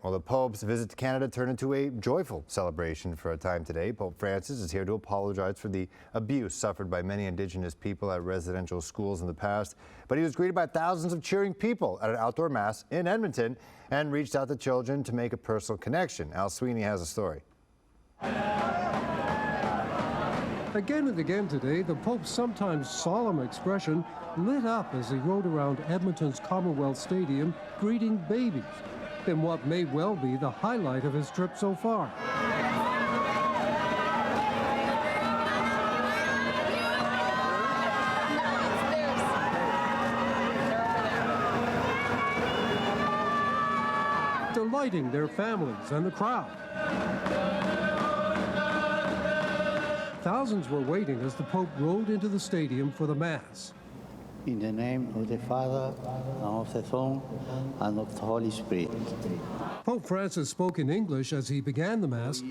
Well, the Pope's visit to Canada turned into a joyful celebration for a time today. Pope Francis is here to apologize for the abuse suffered by many Indigenous people at residential schools in the past. But he was greeted by thousands of cheering people at an outdoor mass in Edmonton and reached out to children to make a personal connection. Al Sweeney has a story. Again and again today, the Pope's sometimes solemn expression lit up as he rode around Edmonton's Commonwealth Stadium greeting babies in what may well be the highlight of his trip so far. Delighting their families and the crowd. Thousands were waiting as the Pope rode into the stadium for the Mass. In the name of the Father, and of the Son, and of the Holy Spirit. Pope Francis spoke in English as he began the Mass.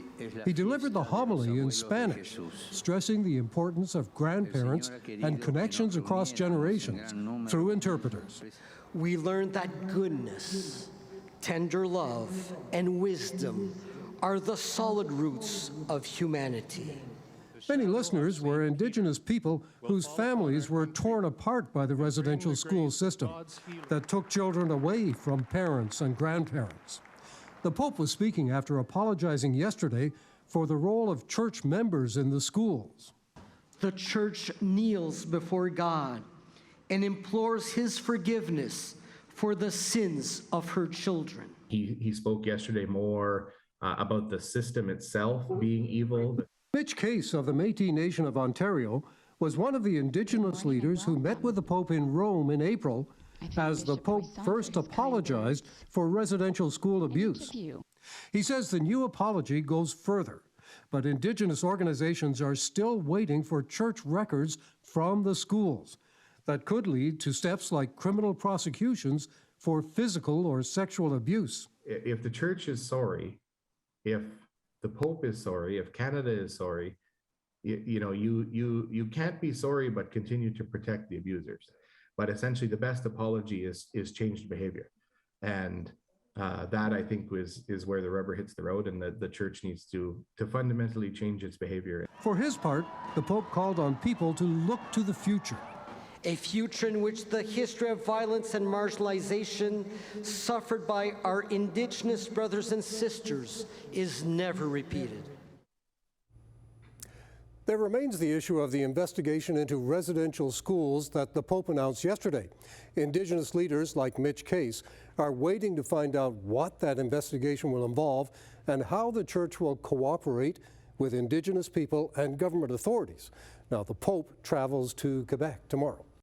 He delivered the homily in Spanish, stressing the importance of grandparents and connections across generations through interpreters. We learned that goodness, tender love, and wisdom are the solid roots of humanity. Many listeners were Indigenous people whose families were torn apart by the residential school system that took children away from parents and grandparents. The Pope was speaking after apologizing yesterday for the role of church members in the schools. The church kneels before God and implores his forgiveness for the sins of her children. He spoke yesterday more about the system itself being evil. Mitch Case of the Métis Nation of Ontario was one of the Indigenous leaders who met with the Pope in Rome in April as the Pope first apologized for residential school abuse. He says the new apology goes further, but Indigenous organizations are still waiting for church records from the schools that could lead to steps like criminal prosecutions for physical or sexual abuse. If the church is sorry, if the Pope is sorry, if Canada is sorry, you can't be sorry but continue to protect the abusers. But essentially, the best apology is changed behavior, and that I think is where the rubber hits the road, and the church needs to fundamentally change its behavior. For his part, the Pope called on people to look to the future. A future in which the history of violence and marginalization suffered by our Indigenous brothers and sisters is never repeated. There remains the issue of the investigation into residential schools that the Pope announced yesterday. Indigenous leaders like Mitch Case are waiting to find out what that investigation will involve and how the church will cooperate with Indigenous people and government authorities. Now, the Pope travels to Quebec tomorrow.